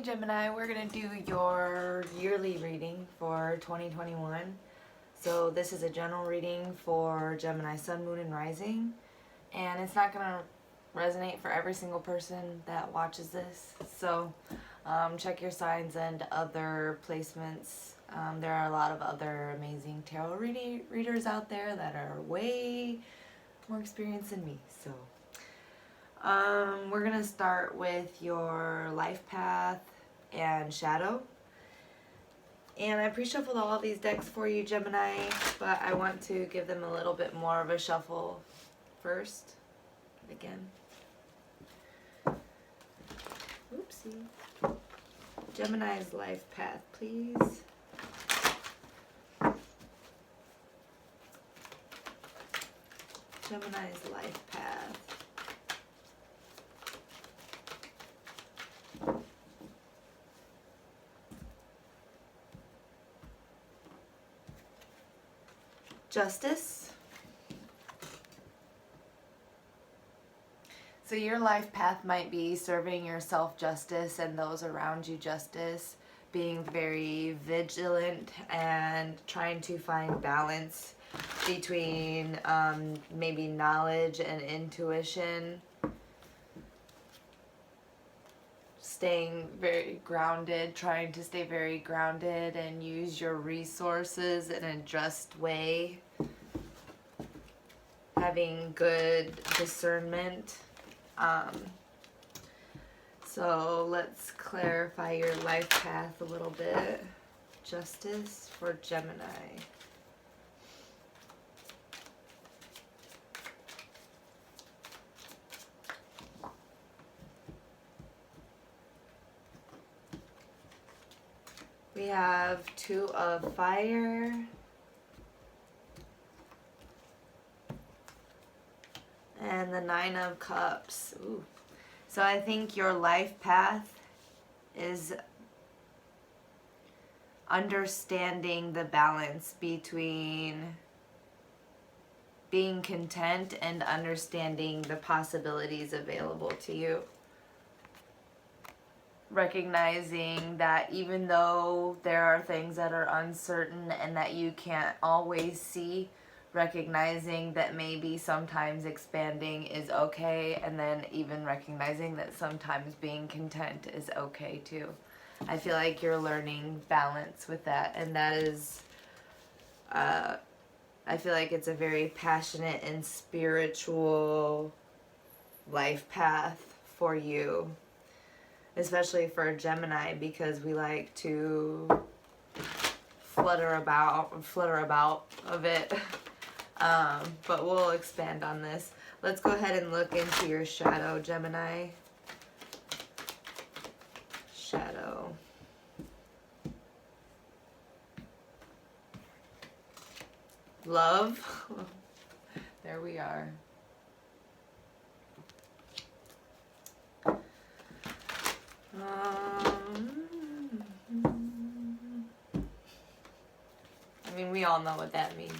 Hey Gemini, we're going to do your yearly reading for 2021. So this is a general reading for Gemini Sun, Moon, and Rising. And it's not going to resonate for every single person that watches this. So check your signs and other placements. There are a lot of other amazing tarot readers out there that are way more experienced than me. So we're going to start with your life path and shadow. And I pre-shuffled all of these decks for you, Gemini, but I want to give them a little bit more of a shuffle first. Again. Oopsie. Gemini's life path, please. Gemini's life path. Justice. So your life path might be serving yourself justice and those around you justice, being very vigilant and trying to find balance between maybe knowledge and intuition, staying very grounded, trying to stay very grounded and use your resources in a just way, having good discernment. So let's clarify your life path a little bit. Justice for Gemini. We have Two of Fire. And the Nine of Cups. Ooh. So I think your life path is understanding the balance between being content and understanding the possibilities available to you. Recognizing that even though there are things that are uncertain and that you can't always see, recognizing that maybe sometimes expanding is okay, and then even recognizing that sometimes being content is okay too. I feel like you're learning balance with that, and that is, I feel like it's a very passionate and spiritual life path for you. Especially for Gemini, because we like to flutter about a bit. But we'll expand on this. Let's go ahead and look into your shadow, Gemini. Shadow. Love. There we are. I mean, we all know what that means.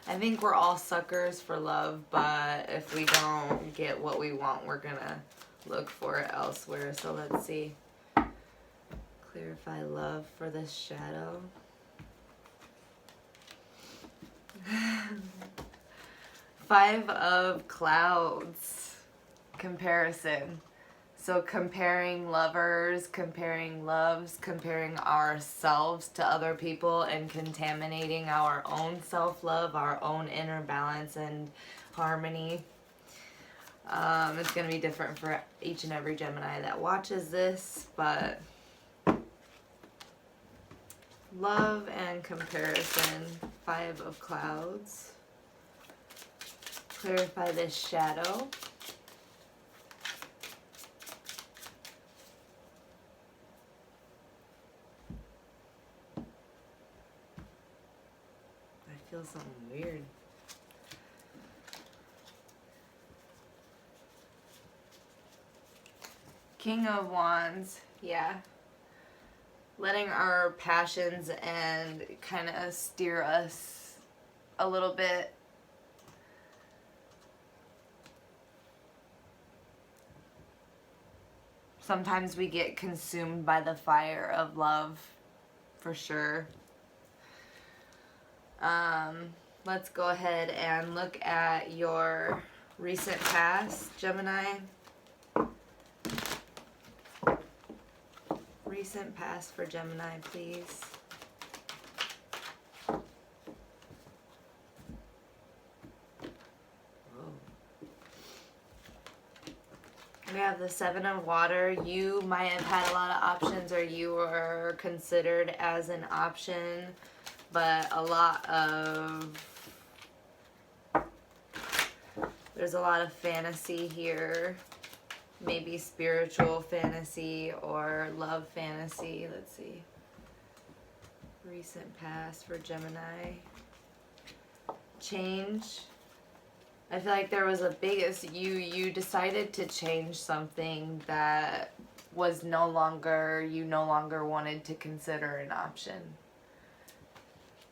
I think we're all suckers for love, but if we don't get what we want, we're gonna look for it elsewhere. So let's see. Clarify love for this shadow. Five of Clouds. Comparison. So comparing lovers, comparing loves, comparing ourselves to other people, and contaminating our own self-love, our own inner balance and harmony. It's going to be different for each and every Gemini that watches this, but love and comparison. Five of Clouds. Clarify this shadow. I feel something weird. King of Wands, yeah. Letting our passions and kind of steer us a little bit. Sometimes we get consumed by the fire of love, for sure. Let's go ahead and look at your recent past, Gemini. Recent past for Gemini, please. We have the Seven of Water. You might have had a lot of options, or you were considered as an option, but there's a lot of fantasy here. Maybe spiritual fantasy or love fantasy. Let's see. Recent past for Gemini. Change. I feel like there was a biggest, you decided to change something that was you no longer wanted to consider an option.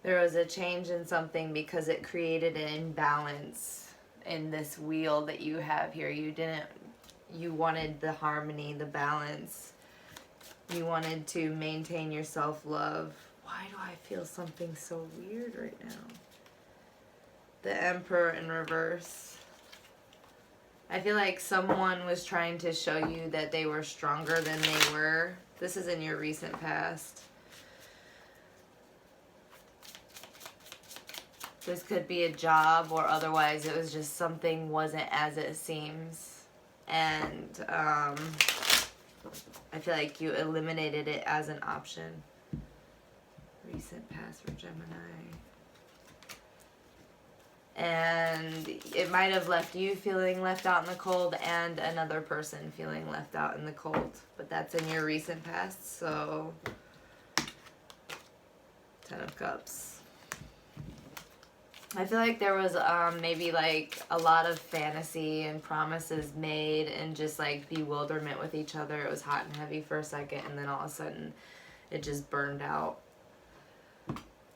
There was a change in something because it created an imbalance in this wheel that you have here. You wanted the harmony, the balance. You wanted to maintain your self-love. Why do I feel something so weird right now? The Emperor in reverse. I feel like someone was trying to show you that they were stronger than they were. This is in your recent past. This could be a job, or otherwise it was just something wasn't as it seems. And I feel like you eliminated it as an option. Recent past for Gemini. And it might have left you feeling left out in the cold and another person feeling left out in the cold. But that's in your recent past, so 10 of Cups. I feel like there was maybe like a lot of fantasy and promises made and just like bewilderment with each other. It was hot and heavy for a second, and then all of a sudden it just burned out.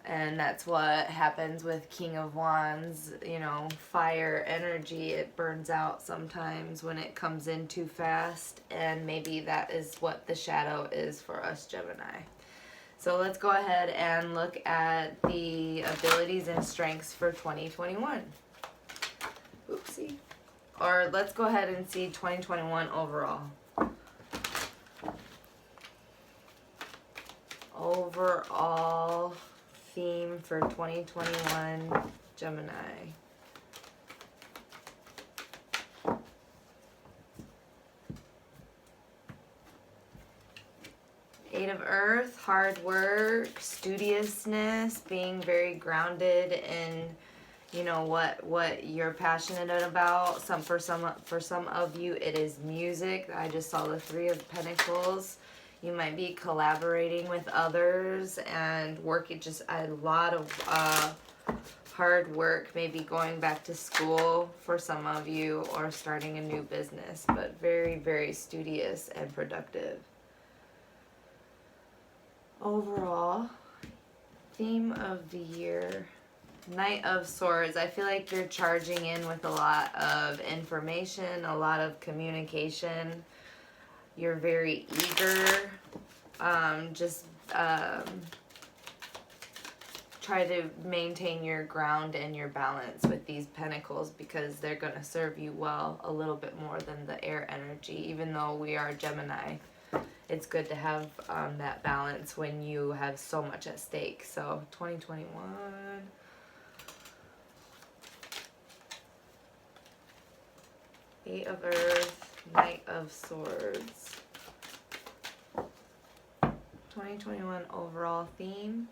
And that's what happens with King of Wands, you know, fire energy. It burns out sometimes when it comes in too fast. And maybe that is what the shadow is for us, Gemini. So let's go ahead and look at the abilities and strengths for 2021. Oopsie. Or let's go ahead and see 2021 overall. Overall theme for 2021, Gemini. Eight of Earth, hard work, studiousness, being very grounded in, you know, what you're passionate about. For some of you, it is music. I just saw the Three of Pentacles. You might be collaborating with others and working just a lot of hard work, maybe going back to school for some of you, or starting a new business, but very, very studious and productive. Overall, theme of the year, Knight of Swords. I feel like you're charging in with a lot of information, a lot of communication. You're very eager. Try to maintain your ground and your balance with these pentacles, because they're going to serve you well a little bit more than the air energy. Even though we are Gemini, it's good to have that balance when you have so much at stake. So 2021. Eight of Earth, Knight of Swords. 2021 overall theme.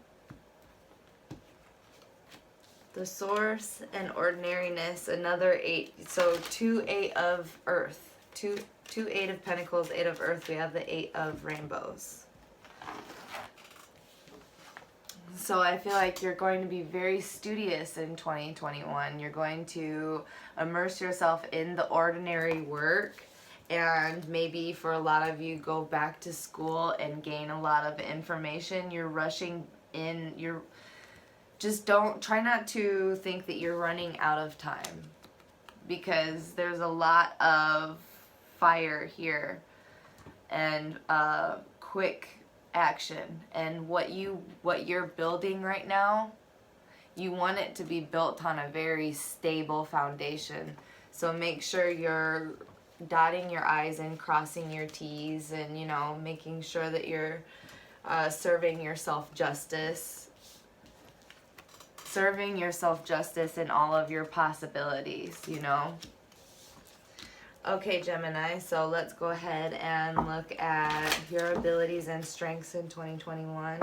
The Source and Ordinariness, another 8. So 2 8 of Earth. 2 8 of Pentacles, 8 of Earth. We have the 8 of Rainbows. So I feel like you're going to be very studious in 2021. You're going to immerse yourself in the ordinary work, and maybe for a lot of you, go back to school and gain a lot of information. You're rushing in. Try not to think that you're running out of time, because there's a lot of fire here. and quick action. And what you're building right now, you want it to be built on a very stable foundation. So make sure you're dotting your I's and crossing your T's, and, you know, making sure that you're serving yourself justice in all of your possibilities, you know. Okay, Gemini, so let's go ahead and look at your abilities and strengths in 2021.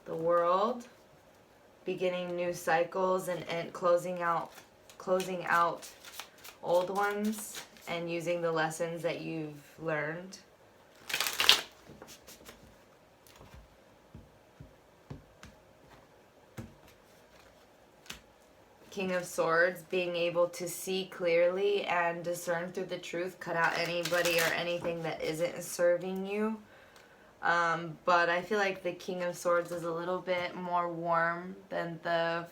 The World, beginning new cycles and closing out old ones and using the lessons that you've learned. King of Swords, being able to see clearly and discern through the truth, cut out anybody or anything that isn't serving you. But I feel like the King of Swords is a little bit more warm than the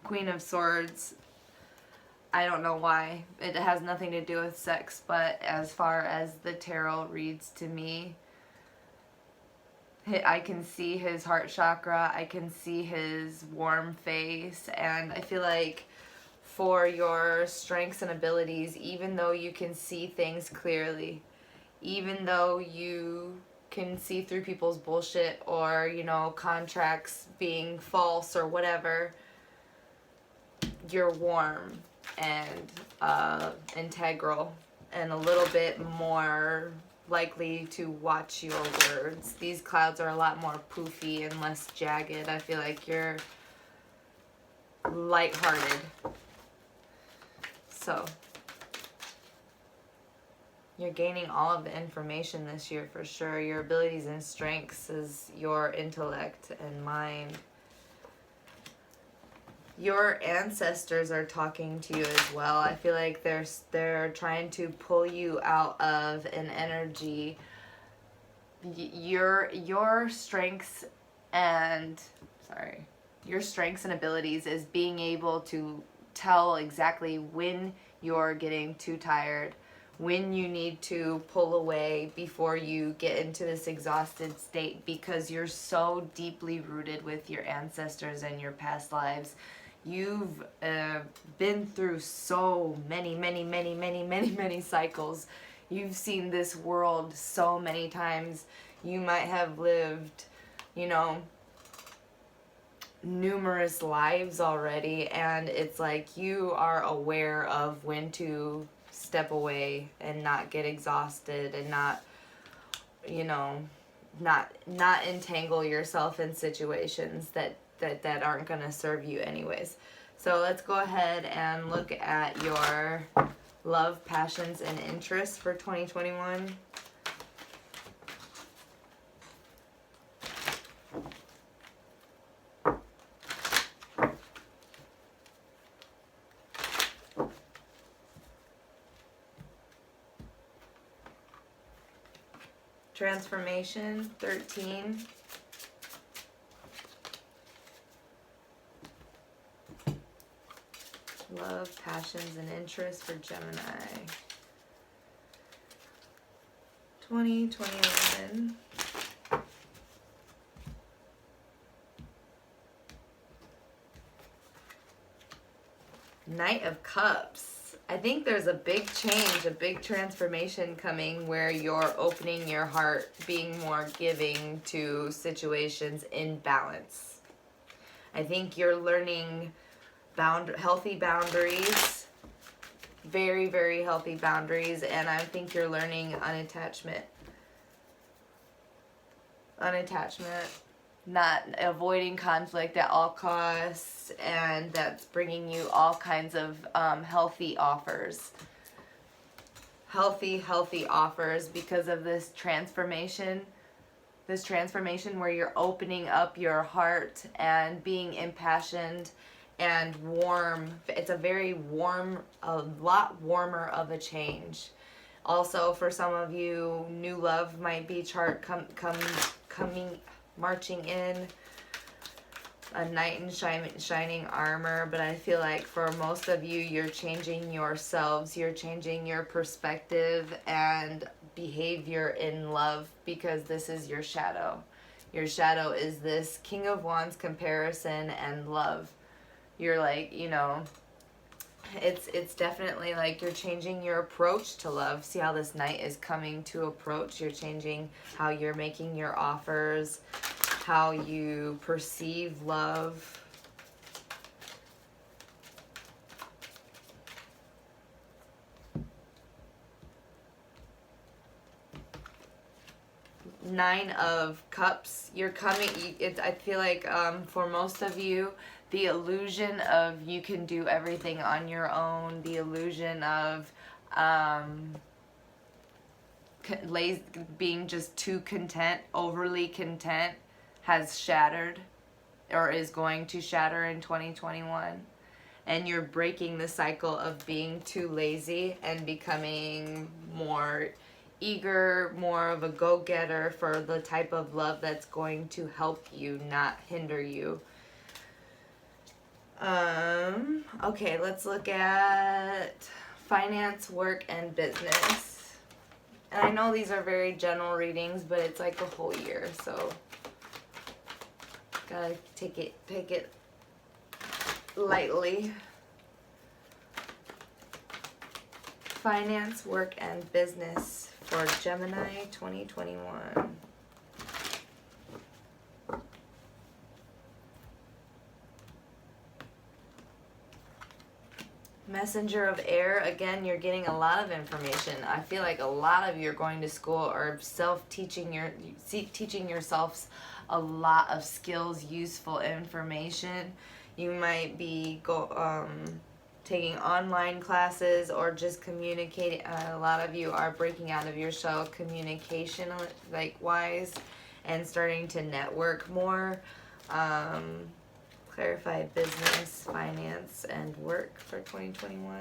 Queen of Swords. I don't know why. It has nothing to do with sex, but as far as the tarot reads to me, I can see his heart chakra, I can see his warm face, and I feel like for your strengths and abilities, even though you can see things clearly, even though you can see through people's bullshit or, you know, contracts being false or whatever, you're warm and integral and a little bit more likely to watch your words. These clouds are a lot more poofy and less jagged. I feel like you're lighthearted. So you're gaining all of the information this year for sure. Your abilities and strengths is your intellect and mind. Your ancestors are talking to you as well. I feel like they're trying to pull you out of an energy. Your strengths and abilities is being able to tell exactly when you're getting too tired, when you need to pull away before you get into this exhausted state, because you're so deeply rooted with your ancestors and your past lives. You've been through so many cycles. You've seen this world so many times. You might have lived, you know, numerous lives already, and it's like you are aware of when to step away and not get exhausted and not, you know, not entangle yourself in situations that aren't going to serve you anyways. So let's go ahead and look at your love, passions, and interests for 2021. Transformation, 13. Love, passions, and interests for Gemini. 2021. Knight of Cups. I think there's a big change, a big transformation coming where you're opening your heart, being more giving to situations in balance. I think you're learning healthy boundaries, very, very healthy boundaries, and I think you're learning unattachment, not avoiding conflict at all costs, and that's bringing you all kinds of healthy offers, healthy offers because of this transformation where you're opening up your heart and being impassioned and warm. It's a very warm, a lot warmer of a change. Also, for some of you, new love might be marching in. a knight in shining armor, but I feel like for most of you, you're changing yourselves, you're changing your perspective and behavior in love, because this is your shadow. Your shadow is this King of Wands comparison and love. You're like, you know, it's definitely like you're changing your approach to love. See how this knight is coming to approach? You're changing how you're making your offers, how you perceive love. Nine of Cups. You're coming. I feel like for most of you, the illusion of you can do everything on your own, the illusion of being just too content, overly content, has shattered or is going to shatter in 2021. And you're breaking the cycle of being too lazy and becoming more eager, more of a go-getter for the type of love that's going to help you, not hinder you. Okay, let's look at finance, work, and business. And I know these are very general readings, but it's like a whole year, so gotta take it lightly. Finance, work, and business for Gemini 2021. Messenger of air. Again, you're getting a lot of information. I feel like a lot of you are going to school or teaching yourselves a lot of skills, useful information. You might be taking online classes or just communicating. A lot of you are breaking out of your shell communication like wise and starting to network more. Clarify business, finance, and work for 2021.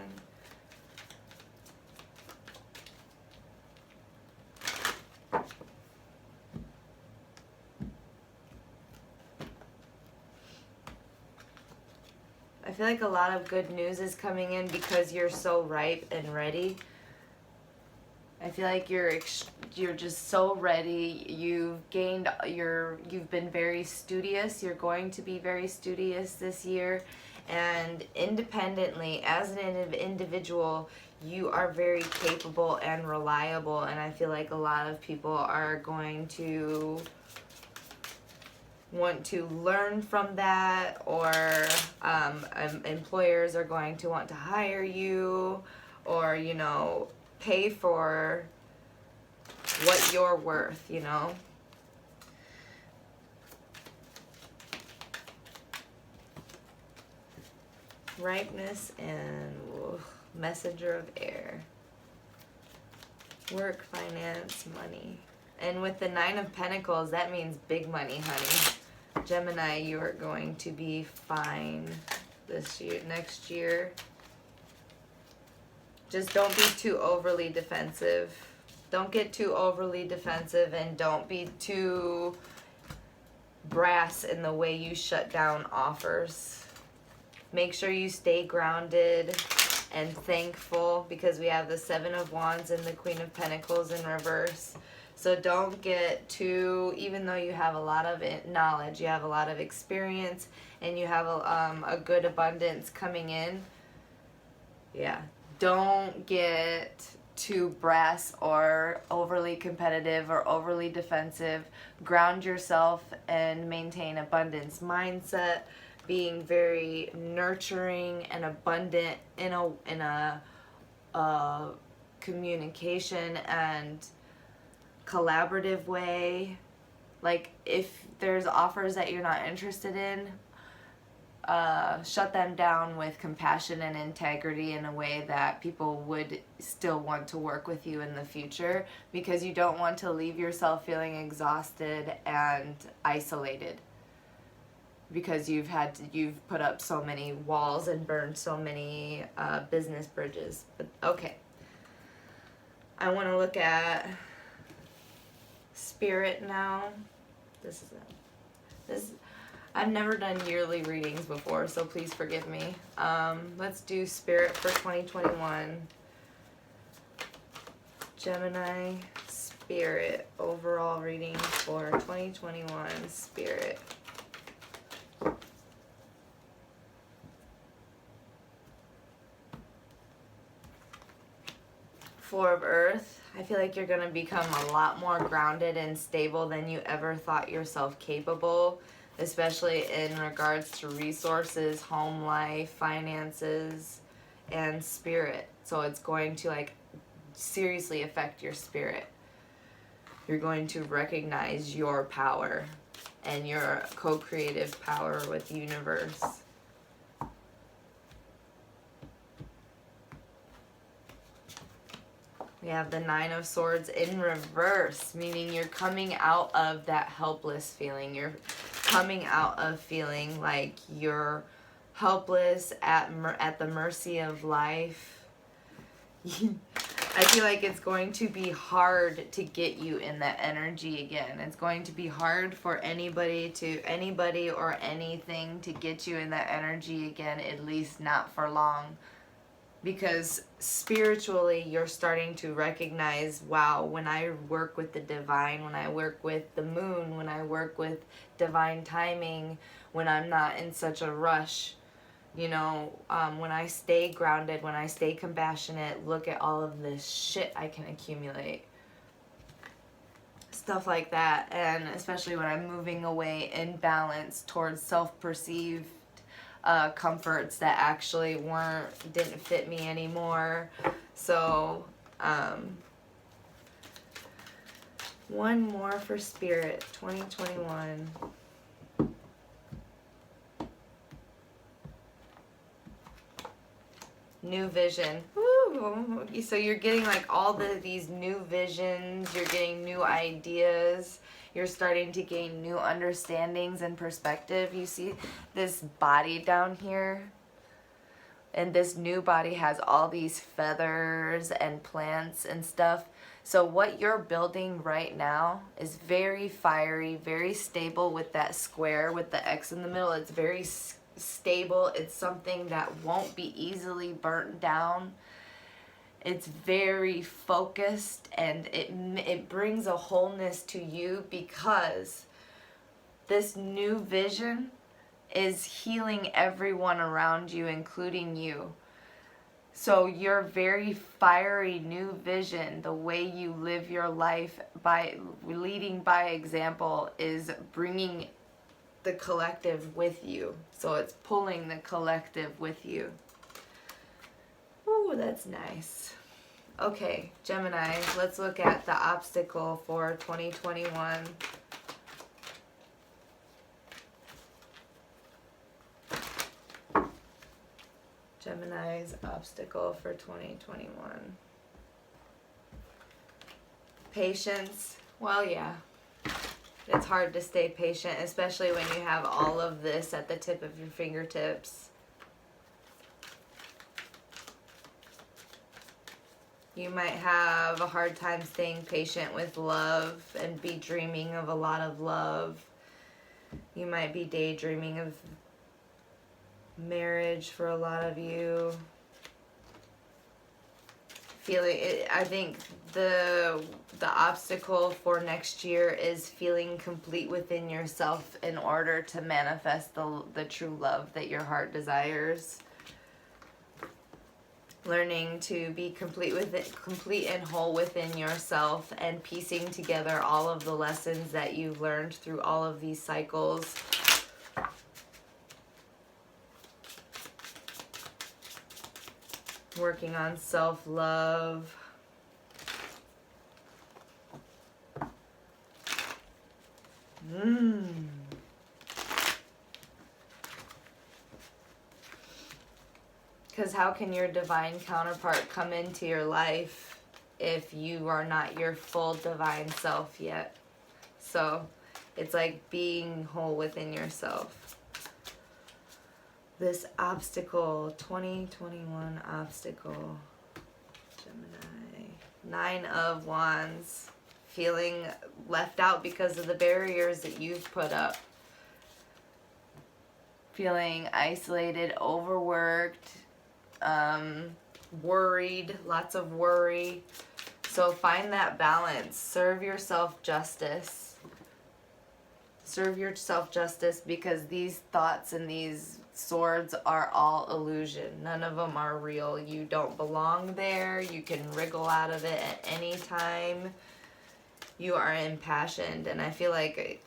I feel like a lot of good news is coming in because you're so ripe and ready. I feel like you're just so ready. You've been very studious. You're going to be very studious this year, and independently as an individual, you are very capable and reliable. And I feel like a lot of people are going to want to learn from that, or employers are going to want to hire you, or pay for what you're worth, Ripeness and messenger of air. Work, finance, money. And with the 9 of Pentacles, that means big money, honey. Gemini, you are going to be fine next year. Just don't be too overly defensive. Don't get too overly defensive, and don't be too brass in the way you shut down offers. Make sure you stay grounded and thankful, because we have the 7 of Wands and the Queen of Pentacles in reverse. So don't get too, even though you have a lot of knowledge, you have a lot of experience, and you have a good abundance coming in. Yeah. Don't get too brass or overly competitive or overly defensive. Ground yourself and maintain abundance mindset, being very nurturing and abundant in a communication and collaborative way. Like, if there's offers that you're not interested in, shut them down with compassion and integrity in a way that people would still want to work with you in the future, because you don't want to leave yourself feeling exhausted and isolated because you've put up so many walls and burned so many business bridges. But okay, I want to look at Spirit now. I've never done yearly readings before, so please forgive me. Let's do Spirit for 2021. Gemini, Spirit, overall reading for 2021, Spirit. Four of Earth. I feel like you're going to become a lot more grounded and stable than you ever thought yourself capable, especially in regards to resources, home life, finances, and spirit. So it's going to like seriously affect your spirit. You're going to recognize your power and your co-creative power with the universe. We have the Nine of Swords in reverse, meaning you're coming out of that helpless feeling. You're coming out of feeling like you're helpless at the mercy of life. I feel like it's going to be hard to get you in that energy again. It's going to be hard for anybody or anything to get you in that energy again, at least not for long. Because spiritually, you're starting to recognize, wow, when I work with the divine, when I work with the moon, when I work with divine timing, when I'm not in such a rush, you know, when I stay grounded, when I stay compassionate, look at all of this shit I can accumulate. Stuff like that. And especially when I'm moving away in balance towards self-perceived comforts that actually didn't fit me anymore. So one more for Spirit 2021. New vision. Woo! So you're getting like all these new visions, you're getting new ideas. You're starting to gain new understandings and perspective. You see this body down here? And this new body has all these feathers and plants and stuff. So what you're building right now is very fiery, very stable with that square with the X in the middle. It's very stable. It's something that won't be easily burnt down. It's very focused, and it brings a wholeness to you because this new vision is healing everyone around you, including you. So your very fiery new vision, the way you live your life by leading by example, is bringing the collective with you. So it's pulling the collective with you. Ooh, that's nice. Okay, Gemini, let's look at the obstacle for 2021. Gemini's obstacle for 2021. Patience. Well, yeah. It's hard to stay patient, especially when you have all of this at the tip of your fingertips. You might have a hard time staying patient with love and be dreaming of a lot of love. You might be daydreaming of marriage for a lot of you. I think the obstacle for next year is feeling complete within yourself in order to manifest the true love that your heart desires. Learning to be complete and whole within yourself, and piecing together all of the lessons that you've learned through all of these cycles. Working on self-love. Because how can your divine counterpart come into your life if you are not your full divine self yet? So it's like being whole within yourself. This obstacle, 2021 obstacle, Gemini, 9 of Wands, feeling left out because of the barriers that you've put up. feeling isolated, overworked, worried, lots of worry. So find that balance. Serve yourself justice. Serve yourself justice, because these thoughts and these swords are all illusion. None of them are real. You don't belong there. You can wriggle out of it at any time. You are impassioned, and I feel like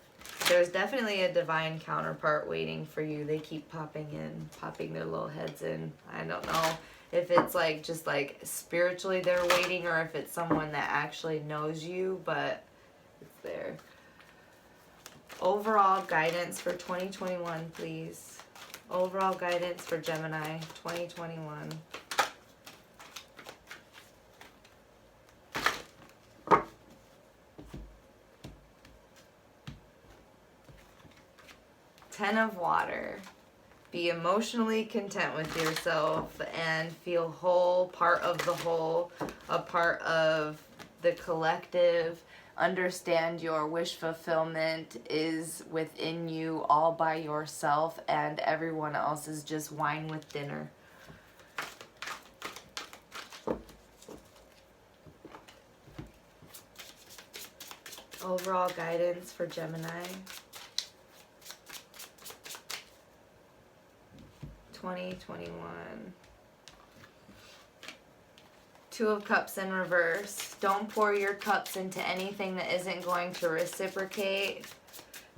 there's definitely a divine counterpart waiting for you. They keep popping in, popping their little heads in. I don't know if it's like just like spiritually they're waiting, or if it's someone that actually knows you, but it's there. Overall guidance for 2021, please. Overall guidance for Gemini 2021. Ten of Water. Be emotionally content with yourself and feel whole, part of the whole, a part of the collective. Understand your wish fulfillment is within you all by yourself, and everyone else is just wine with dinner. Overall guidance for Gemini 2021. Two of Cups in reverse. Don't pour your cups into anything that isn't going to reciprocate.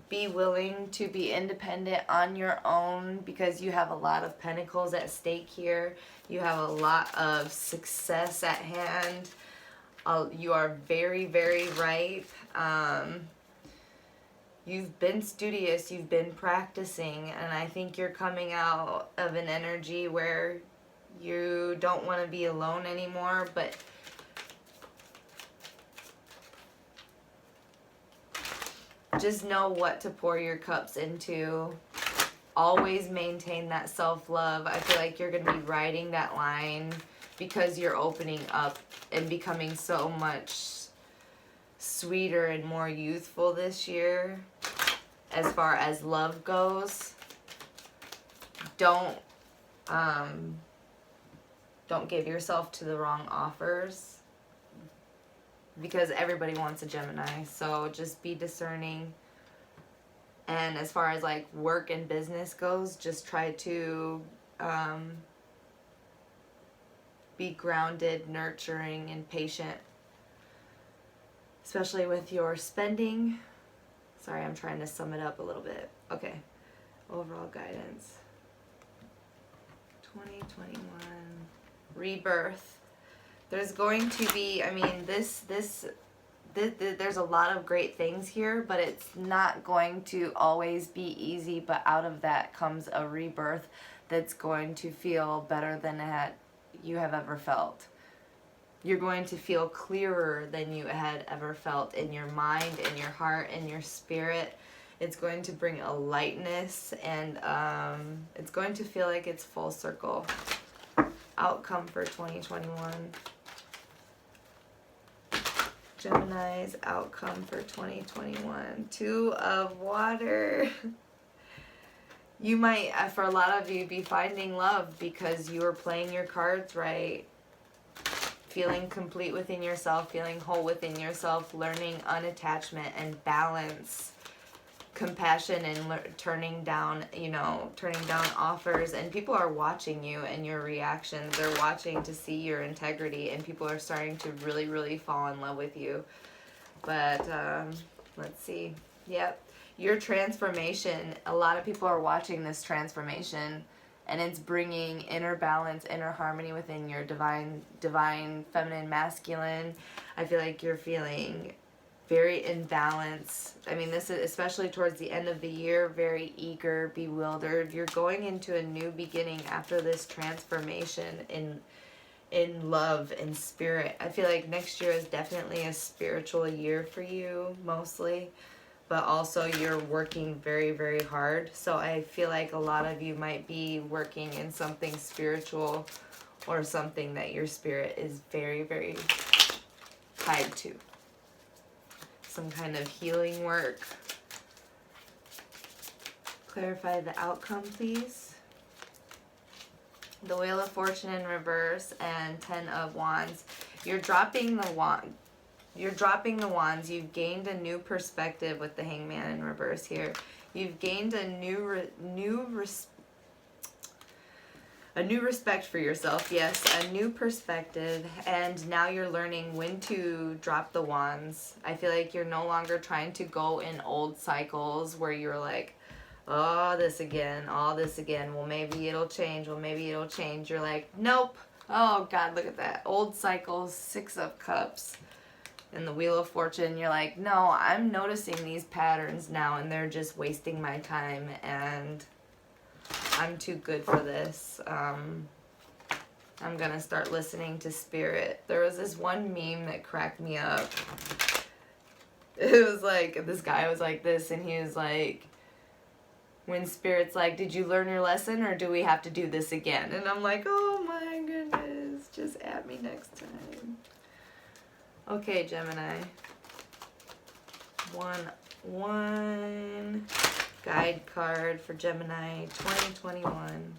Be willing to be independent on your own, because you have a lot of pentacles at stake here. You have a lot of success at hand. You are very, very ripe. You've been studious. You've been practicing. And I think you're coming out of an energy where you don't want to be alone anymore, but just know what to pour your cups into. Always maintain that self-love. I feel like you're going to be riding that line, because you're opening up and becoming so much sweeter and more youthful this year as far as love goes. Don't give yourself to the wrong offers, because everybody wants a Gemini. So just be discerning. And as far as like work and business goes, just try to be grounded, nurturing, and patient, especially with your spending. Sorry, I'm trying to sum it up a little bit. Okay, overall guidance 2021. Rebirth. There's going to be, I mean, there's a lot of great things here, but it's not going to always be easy. But out of that comes a rebirth that's going to feel better than you have ever felt. You're going to feel clearer than you had ever felt in your mind, in your heart, in your spirit. It's going to bring a lightness, and it's going to feel like it's full circle. Outcome for 2021. Gemini's outcome for 2021. Two of Water. You might, for a lot of you, be finding love because you are playing your cards right. Feeling complete within yourself, feeling whole within yourself, learning unattachment and balance, compassion, and turning down offers. And people are watching you and your reactions. They're watching to see your integrity, and people are starting to really, really fall in love with you. But let's see. Yep, your transformation. A lot of people are watching this transformation, and it's bringing inner balance, inner harmony within your divine feminine, masculine. I feel like you're feeling very in balance. I mean, this is especially towards the end of the year, very eager, bewildered. You're going into a new beginning after this transformation in love and spirit. I feel like next year is definitely a spiritual year for you, mostly. But also you're working very, very hard. So I feel like a lot of you might be working in something spiritual, or something that your spirit is very, very tied to. Some kind of healing work. clarify the outcome, please. The Wheel of Fortune in reverse and 10 of Wands. You're dropping the wand. You're dropping the wands. You've gained a new perspective with the Hangman in reverse here. You've gained a new respect for yourself. Yes, a new perspective. And now you're learning when to drop the wands. I feel like you're no longer trying to go in old cycles where you're like, oh, this again, all this again. Well, maybe it'll change. Well, maybe it'll change. You're like, nope. Oh, God, look at that. Old cycles, 6 of Cups. And the Wheel of Fortune, you're like, no, I'm noticing these patterns now, and they're just wasting my time, and I'm too good for this. I'm going to start listening to Spirit. There was this one meme that cracked me up. It was like, this guy was like this, and he was like, when Spirit's like, did you learn your lesson, or do we have to do this again? And I'm like, oh my goodness, just add me next time. Okay, Gemini. One guide card for Gemini 2021.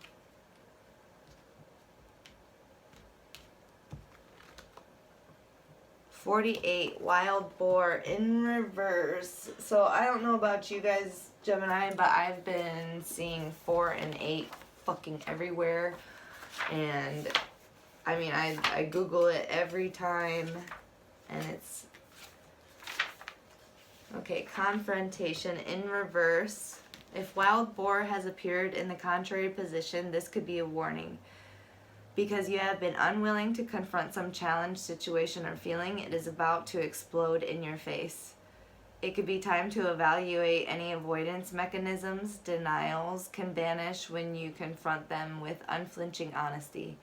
$48, Wild Boar in reverse. So I don't know about you guys, Gemini, but I've been seeing 4 and 8 fucking everywhere. And I mean, I Google it every time. And it's, okay, confrontation in reverse. If Wild Boar has appeared in the contrary position, this could be a warning. Because you have been unwilling to confront some challenge, situation, or feeling, it is about to explode in your face. It could be time to evaluate any avoidance mechanisms. Denials can vanish when you confront them with unflinching honesty.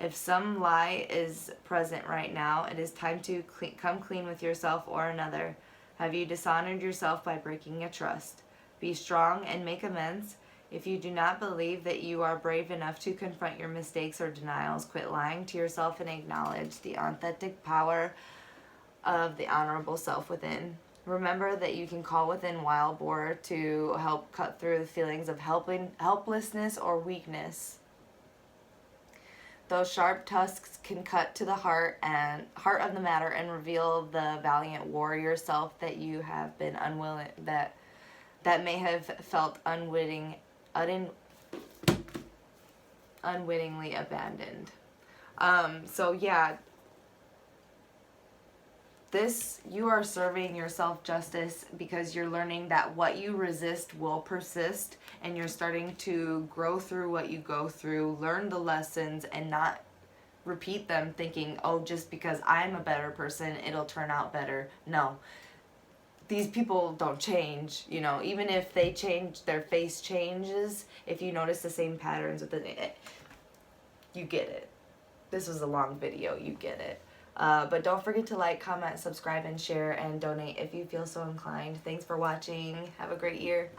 If some lie is present right now, it is time to come clean with yourself or another. Have you dishonored yourself by breaking a trust? Be strong and make amends. If you do not believe that you are brave enough to confront your mistakes or denials, quit lying to yourself and acknowledge the authentic power of the honorable self within. Remember that you can call within Wild Boar to help cut through the feelings of helplessness or weakness. Those sharp tusks can cut to the heart of the matter and reveal the valiant warrior self that you have been unwilling, that may have felt unwittingly abandoned. So yeah, you are serving yourself justice because you're learning that what you resist will persist, and you're starting to grow through what you go through, learn the lessons, and not repeat them thinking, oh, just because I'm a better person, it'll turn out better. No. These people don't change, you know, even if they change, their face changes. If you notice the same patterns within it, you get it. This was a long video, you get it. But don't forget to like, comment, subscribe, and share, and donate if you feel so inclined. Thanks for watching. Have a great year.